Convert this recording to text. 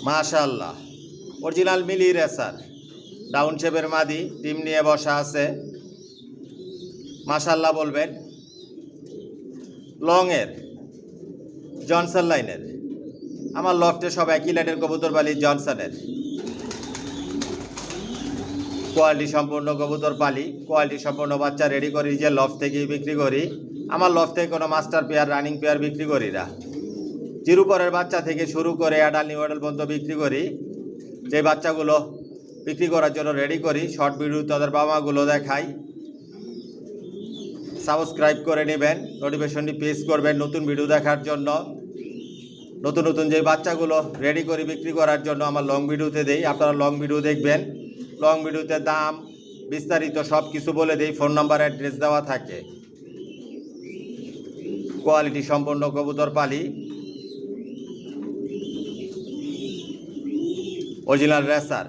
মাশাআল্লাহ, অরিজিনাল মিলি racer, down শেপের মাদি, টিম নিয়ে বসা আছে। মাশাআল্লাহ বলবেন। লংয়ের, জনসন লাইনের। আমার লফটে সব একই লাইনের কবুতর পালি, জনসনের। কোয়ালিটি সম্পূর্ণ কবুতর পালি, কোয়ালিটি সম্পূর্ণ বাচ্চা রেডি করি, যে লফট থেকেই বিক্রি করি। আমার লফট থেকে কোনো মাস্টার পেয়ার, রানিং পেয়ার বিক্রি করি না। জিরো পরের বাচ্চা থেকে শুরু করে অ্যাডাল নিউ অ্যাডাল পর্যন্ত বিক্রি করি। যে বাচ্চাগুলো বিক্রি করার জন্য রেডি করি, শর্ট ভিডিও তাদের বাবা মাগুলো দেখাই। সাবস্ক্রাইব করে নেবেন, নোটিফিকেশনটি প্রেস করবেন নতুন ভিডিও দেখার জন্য। নতুন নতুন যে বাচ্চাগুলো রেডি করে বিক্রি করার জন্য আমার লং ভিডিওতে দেই, আপনারা লং ভিডিও দেখবেন। লং ভিডিওতে দাম বিস্তারিত সব কিছু বলে দেই, ফোন নাম্বার অ্যাড্রেস দেওয়া থাকে। কোয়ালিটি সম্পন্ন কবুতর পালি, অরিজিনাল রেসার।